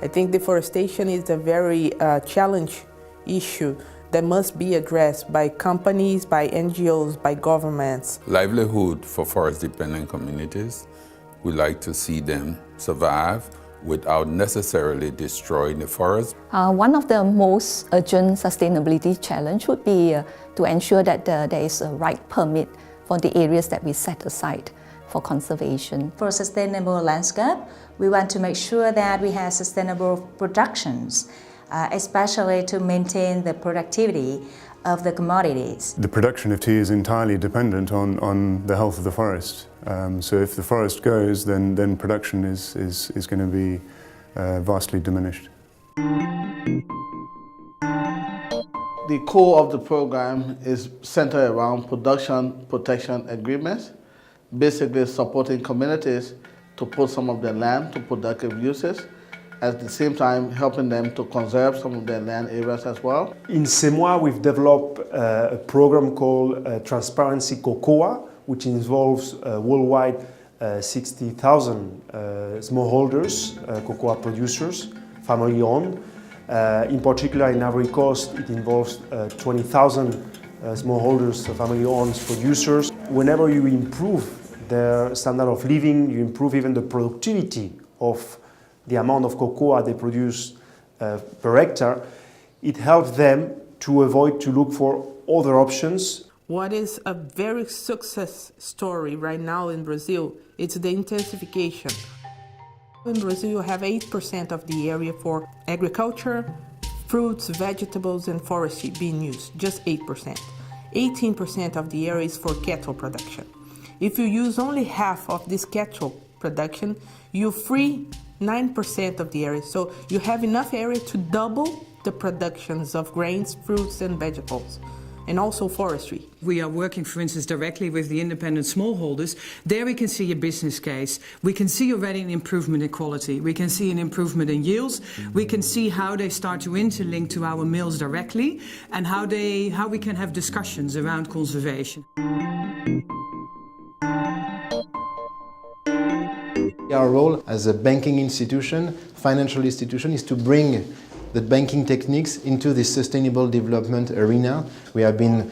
I think deforestation is a very challenging issue that must be addressed by companies, by NGOs, by governments. Livelihood for forest-dependent communities, we like to see them survive without necessarily destroying the forest. One of the most urgent sustainability challenge would be to ensure that there is a right permit for the areas that we set aside for conservation. For sustainable landscape, we want to make sure that we have sustainable productions, especially to maintain the productivity of the commodities. The production of tea is entirely dependent on the health of the forest. So if the forest goes, then production is going to be vastly diminished. The core of the program is centered around production protection agreements, basically supporting communities to put some of their land to productive uses, at the same time helping them to conserve some of their land areas as well. In CEMOA, we've developed a program called Transparency Cocoa, which involves worldwide 60,000 smallholders, cocoa producers, family-owned. In particular, in Ivory Coast, it involves 20,000 smallholders, family-owned producers. Whenever you improve their standard of living, you improve even the productivity of the amount of cocoa they produce per hectare, it helps them to avoid to look for other options. What is a very success story right now in Brazil, it's the intensification. In Brazil, you have 8% of the area for agriculture, fruits, vegetables, and forestry being used, just 8%. 18% of the area is for cattle production. If you use only half of this cattle production, you free 9% of the area. So you have enough area to double the productions of grains, fruits, and vegetables, and also forestry. We are working, for instance, directly with the independent smallholders. There we can see a business case. We can see already an improvement in quality. We can see an improvement in yields. We can see how they start to interlink to our mills directly, and how we can have discussions around conservation. Our role as a banking institution, financial institution, is to bring the banking techniques into the sustainable development arena. We have been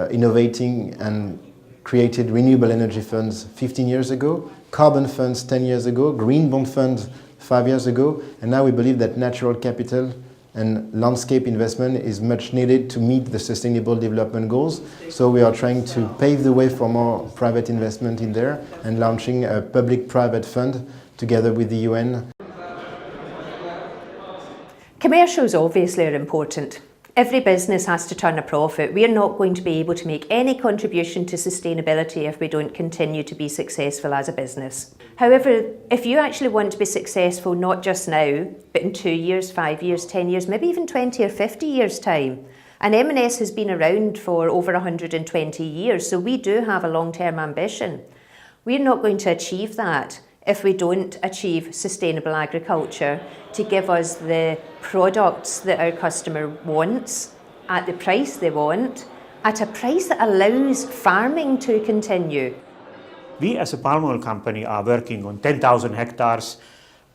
innovating and created renewable energy funds 15 years ago, carbon funds 10 years ago, green bond funds 5 years ago, and now we believe that natural capital and landscape investment is much needed to meet the sustainable development goals. So we are trying to pave the way for more private investment in there and launching a public-private fund together with the UN. Commercials obviously are important. Every business has to turn a profit. We are not going to be able to make any contribution to sustainability if we don't continue to be successful as a business. However, if you actually want to be successful not just now, but in 2 years, 5 years, 10 years, maybe even 20 or 50 years' time, and M&S has been around for over 120 years, so we do have a long-term ambition. We're not going to achieve that if we don't achieve sustainable agriculture to give us the products that our customer wants at the price they want, at a price that allows farming to continue. We as a palm oil company are working on 10,000 hectares,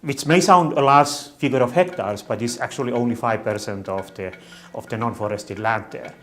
which may sound a large figure of hectares, but it's actually only 5% of the non-forested land there.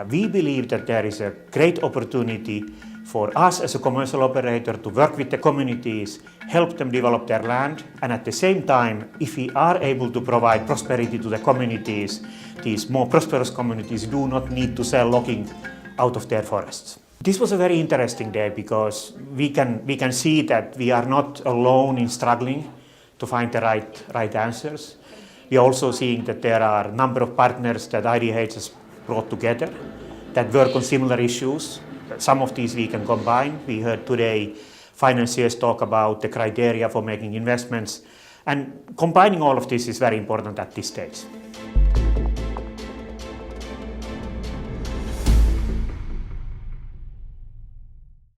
We believe that there is a great opportunity for us as a commercial operator to work with the communities, help them develop their land, and at the same time, if we are able to provide prosperity to the communities, these more prosperous communities do not need to sell logging out of their forests. This was a very interesting day because we can see that we are not alone in struggling to find the right answers. We are also seeing that there are a number of partners that IDH has brought together that work on similar issues. Some of these we can combine. We heard today financiers talk about the criteria for making investments, and combining all of this is very important at this stage.